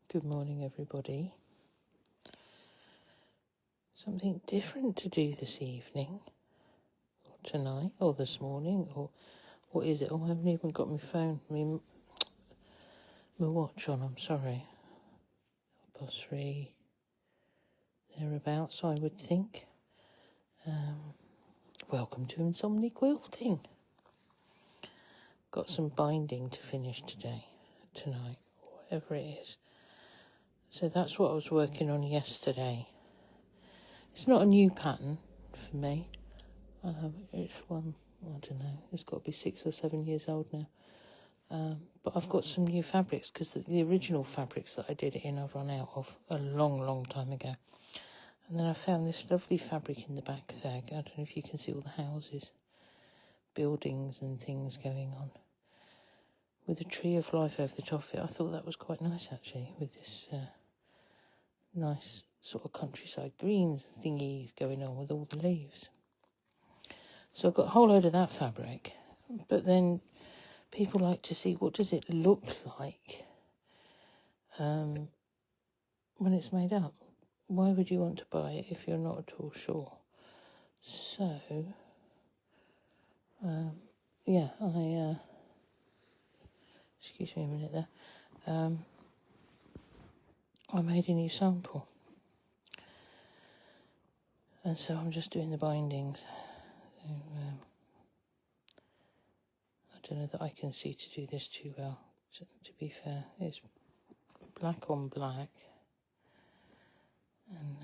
Good morning, everybody. Something different to do this evening, or tonight, or this morning, or what is it? Oh, I haven't even got my phone, my watch on, I'm sorry. 3:30, thereabouts, I would think. Welcome to Insomni-quilting. Got some binding to finish tonight, whatever it is. So that's what I was working on yesterday. It's not a new pattern for me. It's one, I don't know, it's got to be 6 or 7 years old now. But I've got some new fabrics because the original fabrics that I did it in I've run out of a long time ago. And then I found this lovely fabric in the back there. I don't know if you can see all the houses, buildings and things going on, with a tree of life over the top of it. I thought that was quite nice actually, with this nice sort of countryside greens thingy going on with all the leaves. So I've got a whole load of that fabric, but then people like to see what does it look like when it's made up. Why would you want to buy it if you're not at all sure? So, excuse me a minute there, I made a new sample. And so I'm just doing the bindings. So, I don't know that I can see to do this too well, to be fair. It's black on black. And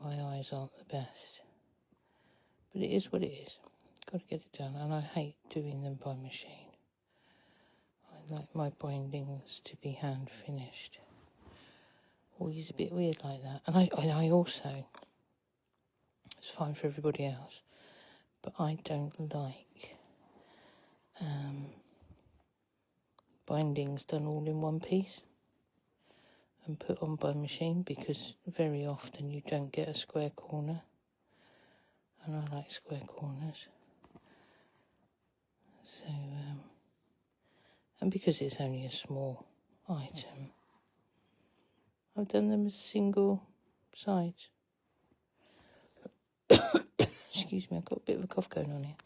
my eyes aren't the best. But it is what it is. Got to get it done. And I hate doing them by machine. I like my bindings to be hand finished. Always a bit weird like that. And I also, it's fine for everybody else, but I don't like bindings done all in one piece and put on by machine, because very often you don't get a square corner, and I like square corners. So, and because it's only a small item, I've done them as single sides. Excuse me, I've got a bit of a cough going on here.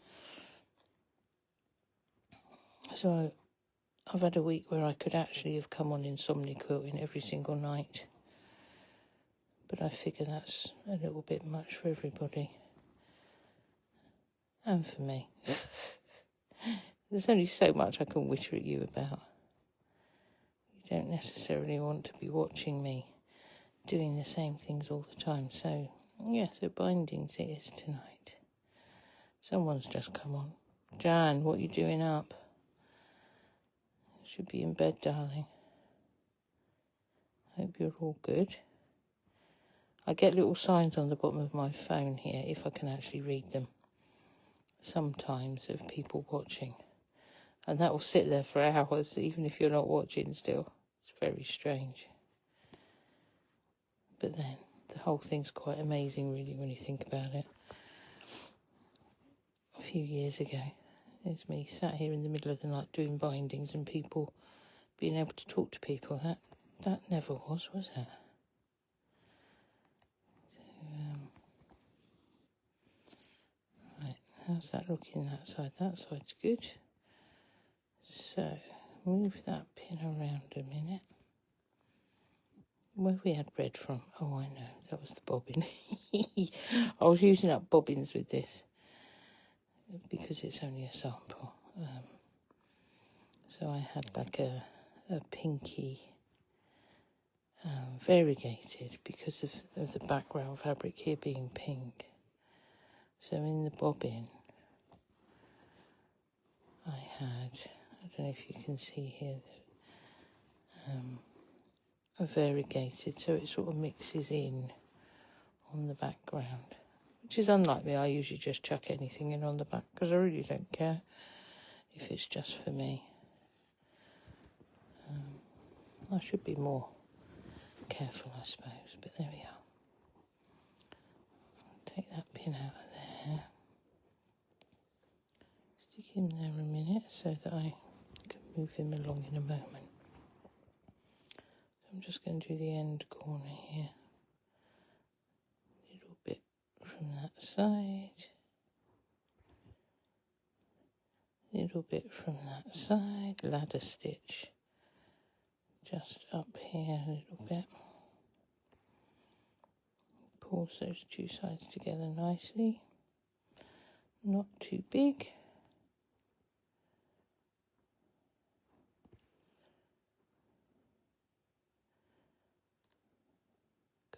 So I've had a week where I could actually have come on Insomni-quilting every single night. But I figure that's a little bit much for everybody. And for me. There's only so much I can witter at you about. You don't necessarily want to be watching me doing the same things all the time. So, yeah, so bindings it is tonight. Someone's just come on. Jan, what are you doing up? Should be in bed, darling. Hope you're all good. I get little signs on the bottom of my phone here, if I can actually read them, sometimes, of people watching. And that will sit there for hours, even if you're not watching still. It's very strange. But then, the whole thing's quite amazing, really, when you think about it. A few years ago, there's me sat here in the middle of the night doing bindings and people being able to talk to people. That never was it? So, right, how's that looking that side? That side's good. So, move that pin around a minute. Where have we had red from? Oh, I know, that was the bobbin. I was using up bobbins with this because it's only a sample. So I had like a pinky variegated because of the background fabric here being pink. So in the bobbin I had, I don't know if you can see here, a variegated, so it sort of mixes in on the background, which is unlike me. I usually just chuck anything in on the back because I really don't care if it's just for me. I should be more careful, I suppose, but there we are. Take that pin out of there, stick him there a minute so that I can move him along in a moment. I'm just going to do the end corner here. A little bit from that side. A little bit from that side. Ladder stitch. Just up here a little bit. Pulse those two sides together nicely. Not too big.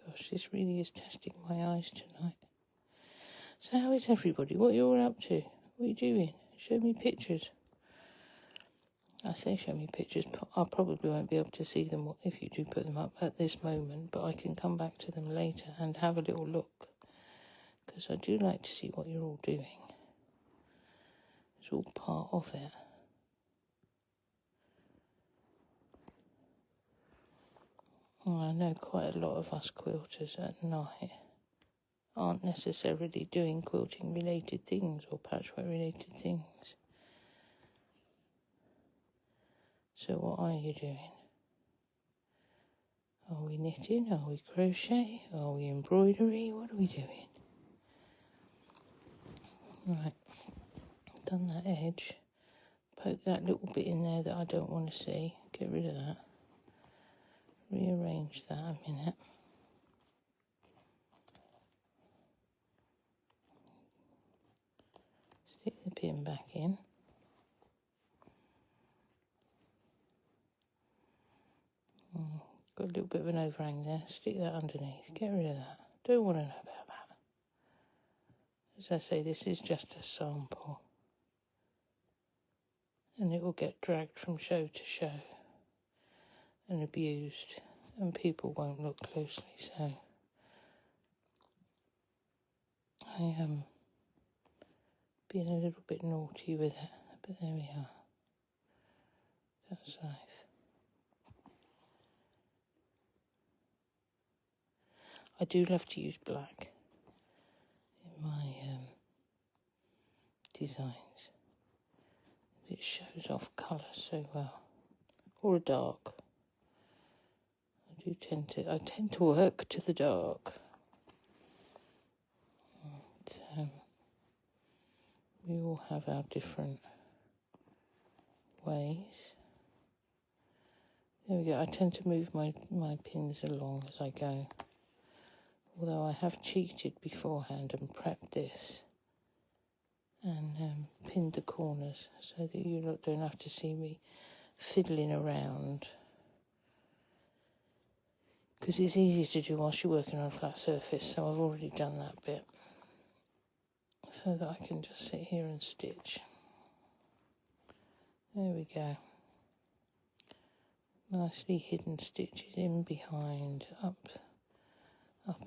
Gosh, this really is testing my eyes tonight. So how is everybody? What are you all up to? What are you doing? Show me pictures. I say show me pictures. I probably won't be able to see them if you do put them up at this moment, but I can come back to them later and have a little look, because I do like to see what you're all doing. It's all part of it. Well, I know quite a lot of us quilters at night aren't necessarily doing quilting related things or patchwork related things. So what are you doing? Are we knitting? Are we crochet? Are we embroidery? What are we doing? Right, done that edge. Poke that little bit in there that I don't want to see. Get rid of that. Rearrange that a minute. Stick the pin back in. Got a little bit of an overhang there. Stick that underneath. Get rid of that. Don't want to know about that. As I say, this is just a sample. And it will get dragged from show to show and abused, and people won't look closely, so I am being a little bit naughty with it, but there we are. That's life. I do love to use black in my designs. It shows off colour so well. Or a dark. I tend to work to the dark. So we all have our different ways. There we go. I tend to move my pins along as I go. Although I have cheated beforehand and prepped this and pinned the corners so that you lot don't have to see me fiddling around. Because it's easy to do whilst you're working on a flat surface, so I've already done that bit. So that I can just sit here and stitch. There we go. Nicely hidden stitches in behind, up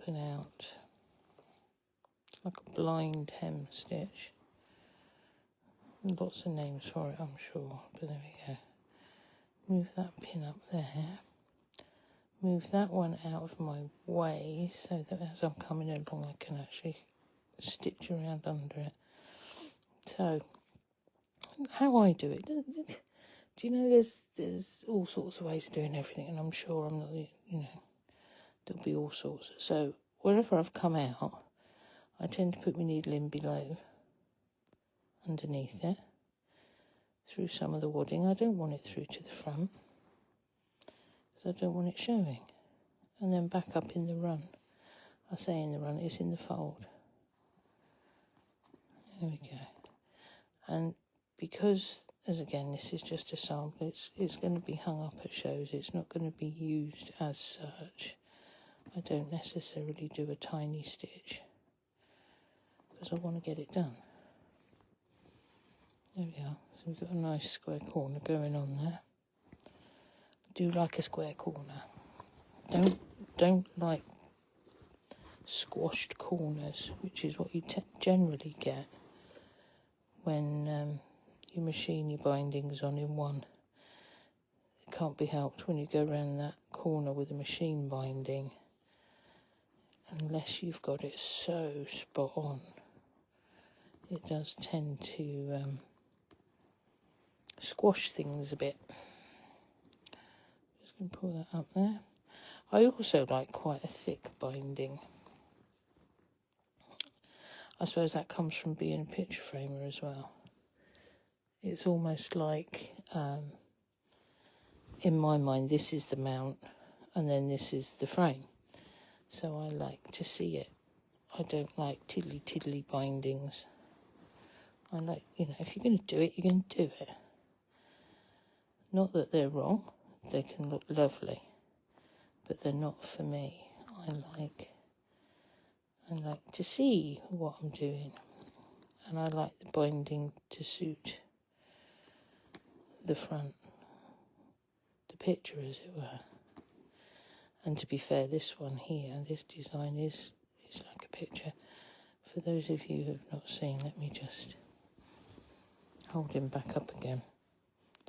and out. It's like a blind hem stitch. Lots of names for it, I'm sure, but there we go. Move that pin up there. Move that one out of my way so that as I'm coming along I can actually stitch around under it. So, how I do it, do you know there's all sorts of ways of doing everything, and I'm sure I'm not, there'll be all sorts. So, wherever I've come out, I tend to put my needle in below, underneath it, through some of the wadding. I don't want it through to the front, because I don't want it showing. And then back up in the run. I say in the run, it's in the fold. There we go. And because, as again, this is just a sample, it's going to be hung up at shows. It's not going to be used as such. I don't necessarily do a tiny stitch because I want to get it done. There we are. So we've got a nice square corner going on there. I do like a square corner. Don't like squashed corners, which is what you generally get when you machine your bindings on in one. It can't be helped when you go around that corner with a machine binding, unless you've got it so spot on. It does tend to squash things a bit. Just going to pull that up there. I also like quite a thick binding. I suppose that comes from being a picture framer as well. It's almost like, in my mind, this is the mount and then this is the frame. So I like to see it. I don't like tiddly bindings. I like, if you're going to do it, you're going to do it. Not that they're wrong. They can look lovely. But they're not for me. I like to see what I'm doing. And I like the binding to suit the front, the picture as it were. And to be fair, this one here, this design is like a picture. For those of you who have not seen, let me just hold him back up again.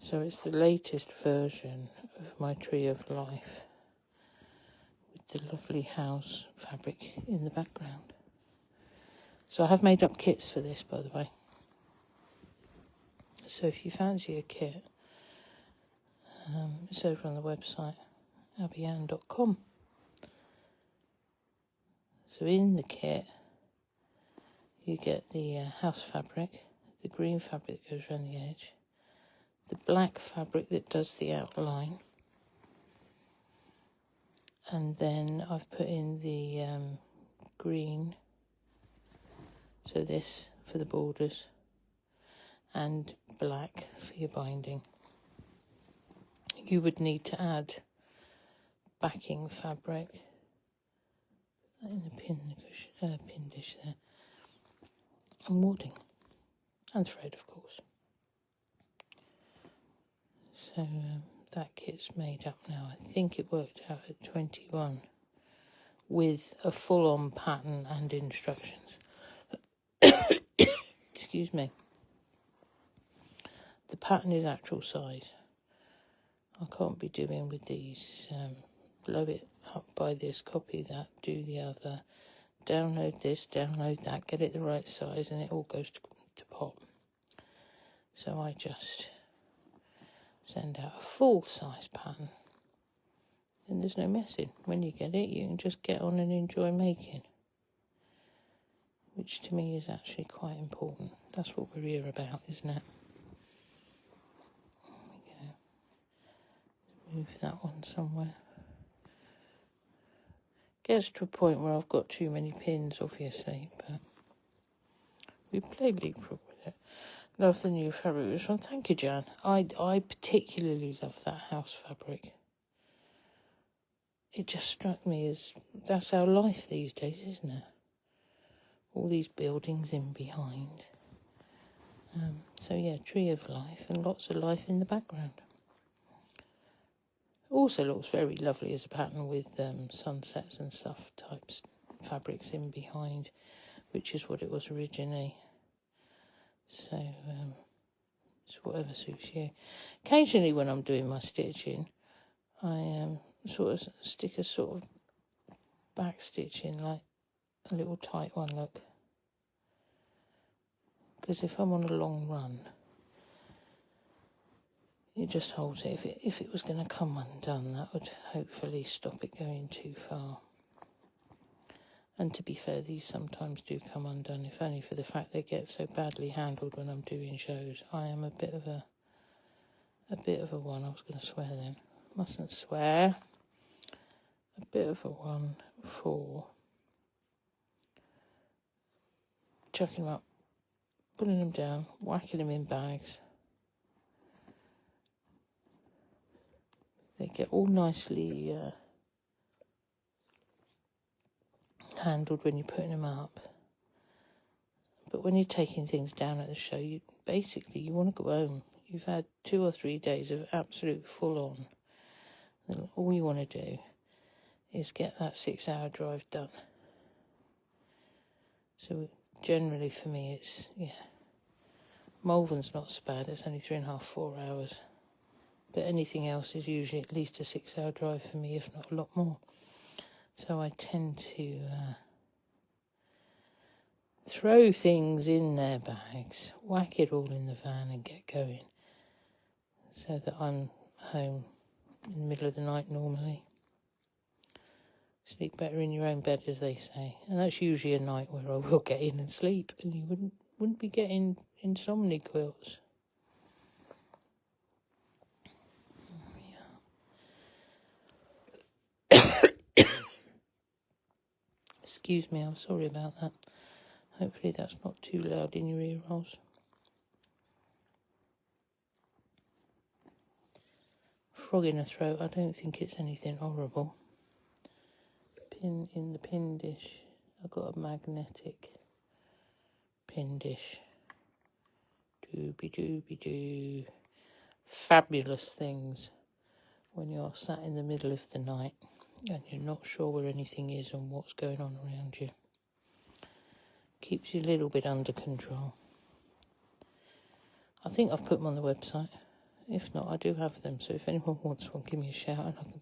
So it's the latest version of my Tree of Life with the lovely house fabric in the background. So I have made up kits for this, by the way. So if you fancy a kit, it's over on the website, Abbieanne.com. So in the kit, you get the house fabric, the green fabric that goes around the edge, the black fabric that does the outline, and then I've put in the green, so this for the borders, and black for your binding. You would need to add backing fabric in the pin dish there, and wadding, and thread, of course. So that kit's made up now. I think it worked out at 21 with a full-on pattern and instructions. Excuse me. The pattern is actual size. I can't be doing with these, blow it up by this, copy that, do the other, download this, download that, get it the right size, and it all goes to pot. So I just send out a full-size pattern. And there's no messing. When you get it, you can just get on and enjoy making. Which to me is actually quite important. That's what we're here about, isn't it? Move that one somewhere. Gets to a point where I've got too many pins, obviously, but we play leapfrog with it. Love the new fabric. This one, thank you, Jan. I particularly love that house fabric. It just struck me as that's our life these days, isn't it? All these buildings in behind. So yeah, Tree of Life and lots of life in the background. Also looks very lovely as a pattern with sunsets and stuff types fabrics in behind, which is what it was originally. So it's whatever suits you. Occasionally when I'm doing my stitching, I sort of stick a sort of back stitch in, like a little tight one, look. Because if I'm on a long run, it just holds it. If it was going to come undone, that would hopefully stop it going too far. And to be fair, these sometimes do come undone, if only for the fact they get so badly handled when I'm doing shows. I am a bit of a one. I was going to swear then. Mustn't swear. A bit of a one for chucking them up, putting them down, whacking them in bags. They get all nicely handled when you're putting them up. But when you're taking things down at the show, you want to go home. You've had 2 or 3 days of absolute full-on. And all you want to do is get that 6-hour drive done. So generally for me it's, Malvern's not so bad. It's only 3.5, 4 hours. But anything else is usually at least a 6-hour drive for me, if not a lot more. So I tend to throw things in their bags, whack it all in the van and get going. So that I'm home in the middle of the night normally. Sleep better in your own bed, as they say. And that's usually a night where I will get in and sleep, and you wouldn't be getting insomni quilts. Excuse me, I'm sorry about that. Hopefully that's not too loud in your ear rolls. Frog in the throat, I don't think it's anything horrible. Pin in the pin dish. I've got a magnetic pin dish. Dooby-dooby-doo. Fabulous things when you're sat in the middle of the night and you're not sure where anything is and what's going on around you. Keeps you a little bit under control. I think I've put them on the website. If not, I do have them, so if anyone wants one, give me a shout and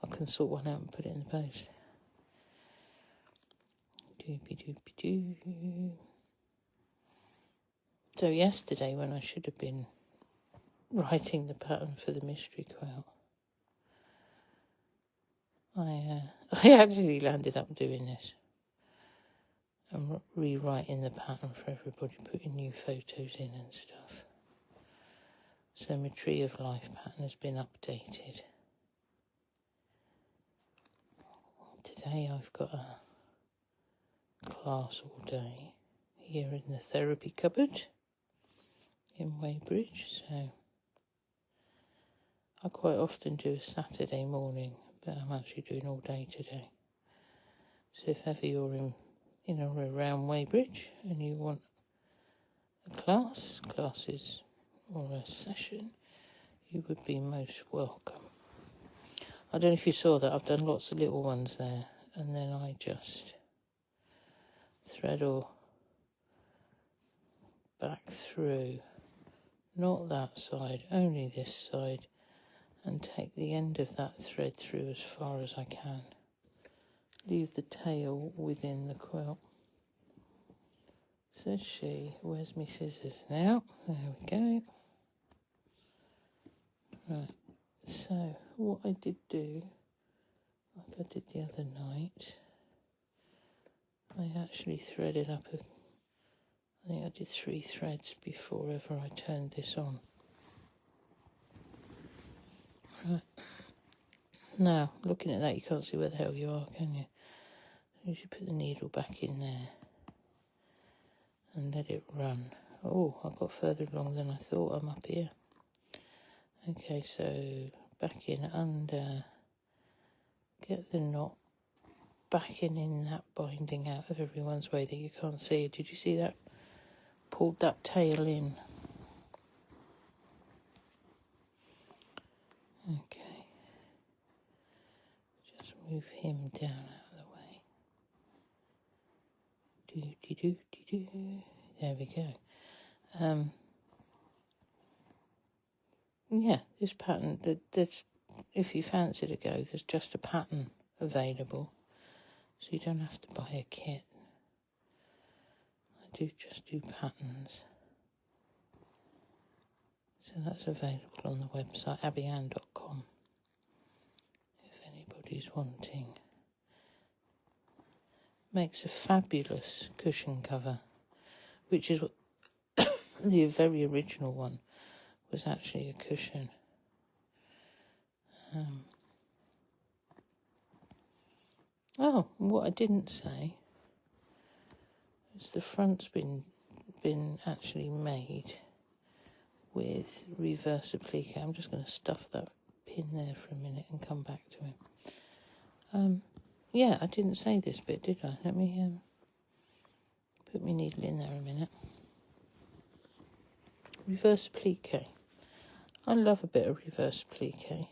I can sort one out and put it in the post. Doopy-doopy-doo. So yesterday, when I should have been writing the pattern for the mystery quilt, I actually landed up doing this. I'm rewriting the pattern for everybody, putting new photos in and stuff. So my Tree of Life pattern has been updated. Today I've got a class all day here in the therapy cupboard in Weybridge, so I quite often do a Saturday morning, but I'm actually doing all day today. So if ever you're in or around Weybridge and you want a classes or a session, you would be most welcome. I don't know if you saw that, I've done lots of little ones there, and then I just thread all back through, not that side, only this side, and take the end of that thread through as far as I can. Leave the tail within the quilt. Says she, where's my scissors now? There we go. Right, so what I did do, like I did the other night, I actually threaded up I think I did 3 threads before ever I turned this on. Right. Now, looking at that, you can't see where the hell you are, can you? You should put the needle back in there and let it run. Oh, I got further along than I thought. I'm up here. Okay, so back in under, get the knot back in that binding out of everyone's way that you can't see. Did you see that? Pulled that tail in. Okay. Just move him down out of the way. Do. There we go. Yeah, this pattern, there's, if you fancy to go, there's just a pattern available. So you don't have to buy a kit. I do just do patterns. So that's available on the website, Abbieanne.com, if anybody's wanting. Makes a fabulous cushion cover, which is what the very original one was actually a cushion. Oh, what I didn't say is the front's been actually made with reverse applique. I'm just going to stuff that pin there for a minute and come back to him. Yeah, I didn't say this bit, did I? Let me put my needle in there a minute. Reverse applique. I love a bit of reverse applique.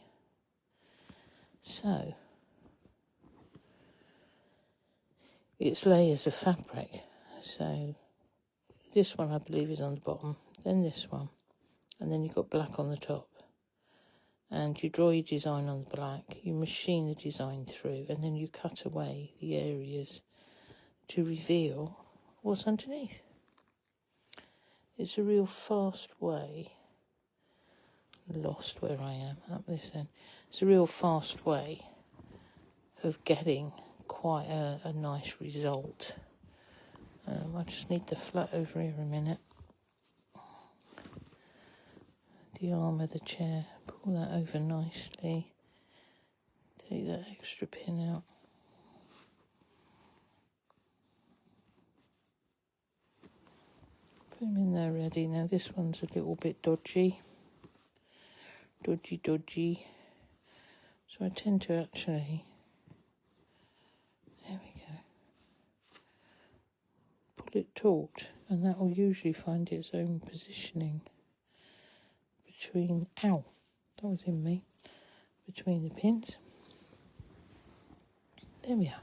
So, it's layers of fabric. So, this one I believe is on the bottom, then this one, and then you've got black on the top. And you draw your design on the black, you machine the design through, and then you cut away the areas to reveal what's underneath. It's a real fast way, lost where I am, up this end. It's a real fast way of getting quite a nice result. I just need the flat over here a minute. The arm of the chair, pull that over nicely. Take that extra pin out. Put them in there ready. Now this one's a little bit dodgy. Dodgy. So I tend to actually, there we go, pull it taut, and that will usually find its own positioning between, ow, that was in me, between the pins. There we are.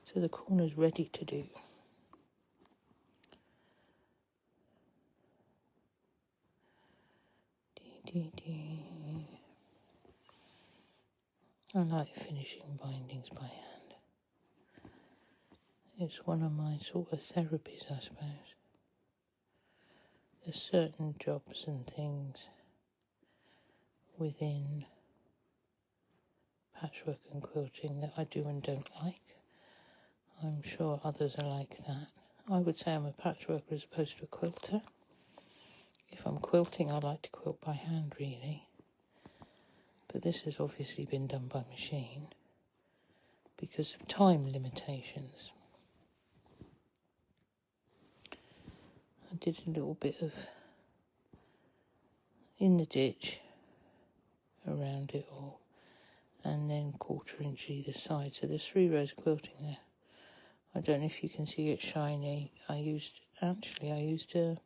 So the corner's ready to do. I like finishing bindings by hand. It's one of my sort of therapies, I suppose. There's certain jobs and things within patchwork and quilting that I do and don't like. I'm sure others are like that. I would say I'm a patchworker as opposed to a quilter. If I'm quilting, I like to quilt by hand, really. But this has obviously been done by machine because of time limitations. I did a little bit of in the ditch around it all, and then 1/4 inch either side. So there's 3 rows of quilting there. I don't know if you can see it shiny. I used a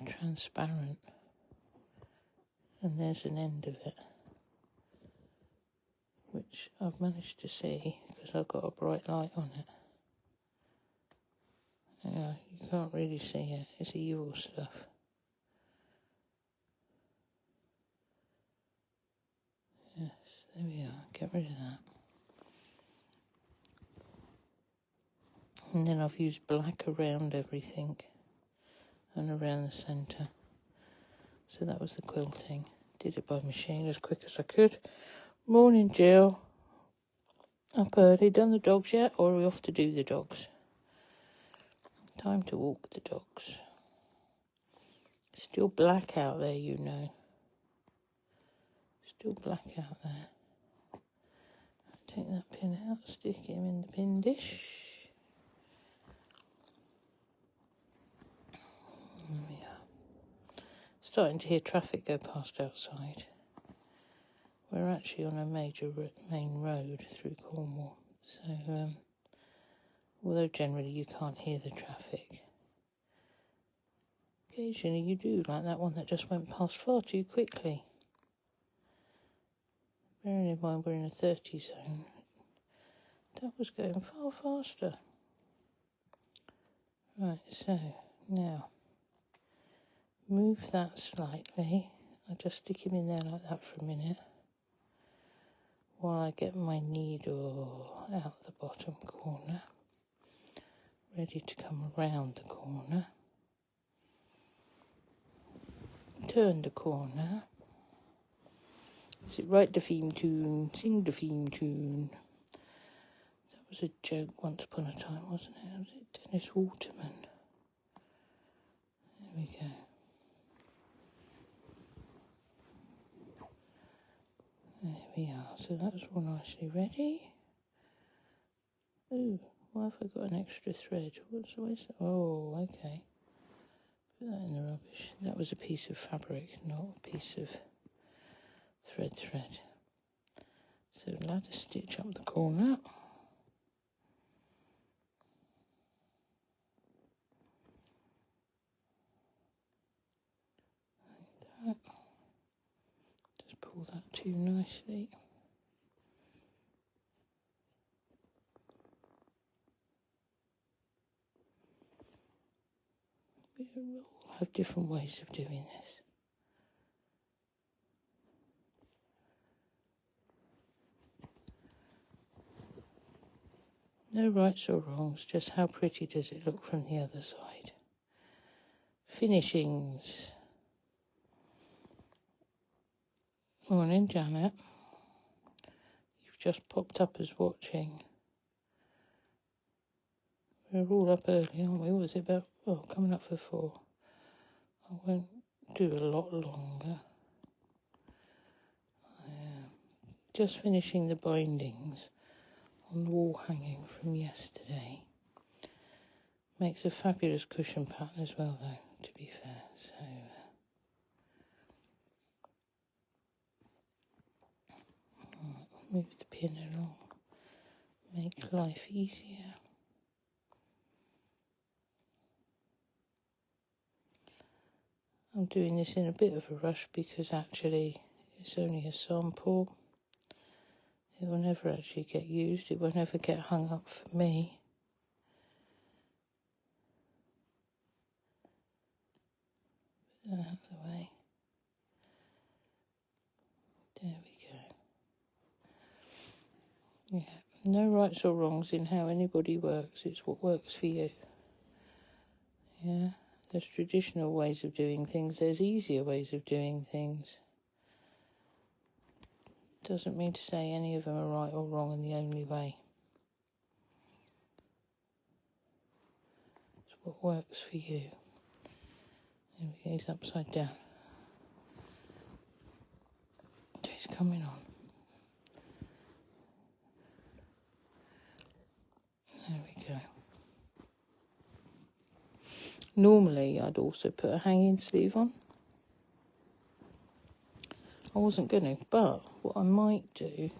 transparent, and there's an end of it, which I've managed to see because I've got a bright light on it. Yeah, you can't really see it. It's evil stuff. Yes, there we are. Get rid of that. And then I've used black around everything and around the centre. So that was the quilting. Did it by machine as quick as I could. Morning, Jill. Up early. Done the dogs yet, or are we off to do the dogs? Time to walk the dogs. Still black out there, you know. Still black out there. Take that pin out, stick him in the pin dish. There we are. Starting to hear traffic go past outside. We're actually on a major main road through Cornwall, so although generally you can't hear the traffic, occasionally you do, like that one that just went past far too quickly. Bearing in mind we're in a 30 zone, that was going far faster. Right, so now move that slightly. I'll just stick him in there like that for a minute while I get my needle out the bottom corner, ready to come around the corner. Turn the corner. Is it right, the theme tune? Sing the theme tune. That was a joke once upon a time, wasn't it? Was it Dennis Waterman? There we go. There we are. So that's all nicely ready. Ooh, why have I got an extra thread? Where's that? Oh, okay. Put that in the rubbish. That was a piece of fabric, not a piece of thread. So ladder stitch up the corner. Like that. Just pull that too nicely. We all have different ways of doing this. No rights or wrongs, just how pretty does it look from the other side. Finishings. Morning, Janet. You've just popped up as watching. We're all up early, aren't we? What was it about? Oh, coming up for 4. I won't do a lot longer. I am just finishing the bindings on the wall hanging from yesterday. Makes a fabulous cushion pattern as well, though, to be fair. So, move the pin along, make life easier. I'm doing this in a bit of a rush because actually it's only a sample. It will never actually get used. It won't ever get hung up for me. Put that out of the way. There we go. Yeah, no rights or wrongs in how anybody works. It's what works for you. Yeah, there's traditional ways of doing things. There's easier ways of doing things. Doesn't mean to say any of them are right or wrong and the only way. It's what works for you. There we go, he's upside down. He's coming on. There we go. Normally, I'd also put a hanging sleeve on. I wasn't going to, but what I might do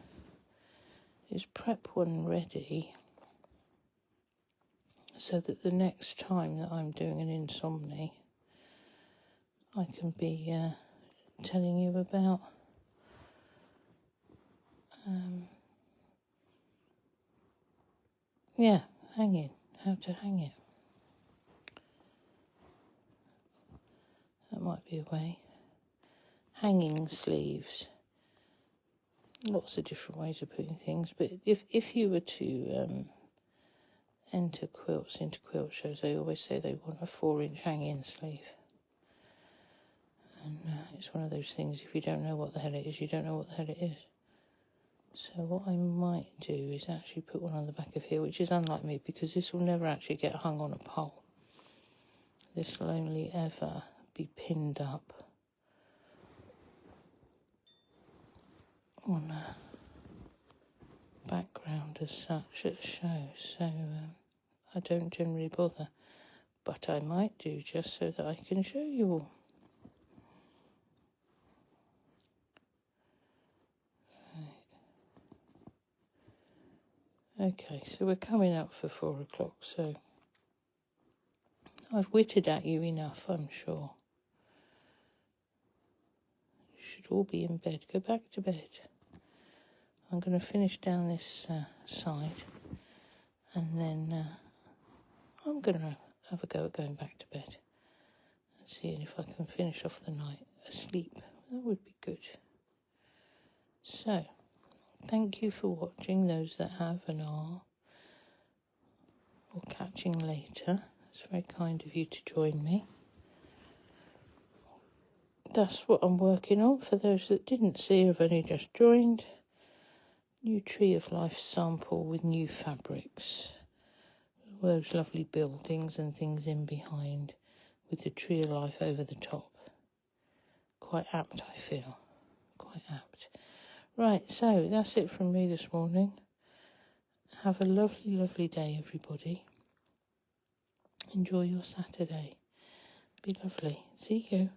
is prep one ready so that the next time that I'm doing an Insomni, I can be telling you about hanging, how to hang it. That might be a way. Hanging sleeves. Lots of different ways of putting things, but if you were to enter quilts into quilt shows, they always say they want a 4-inch hanging sleeve. And it's one of those things, if you don't know what the hell it is, you don't know what the hell it is. So what I might do is actually put one on the back of here, which is unlike me, because this will never actually get hung on a pole. This will only ever be pinned up on a background as such at shows. So I don't generally bother, but I might do just so that I can show you all. Okay, so we're coming up for 4 o'clock, so I've witted at you enough, I'm sure. You should all be in bed. Go back to bed. I'm going to finish down this side, and then I'm going to have a go at going back to bed and seeing if I can finish off the night asleep. That would be good. So, thank you for watching, those that have and are, or catching later. It's very kind of you to join me. That's what I'm working on. For those that didn't see, I've only just joined. New Tree of Life sample with new fabrics. All those lovely buildings and things in behind with the Tree of Life over the top. Quite apt, I feel. Quite apt. Right, so that's it from me this morning. Have a lovely, lovely day, everybody. Enjoy your Saturday. Be lovely. See you.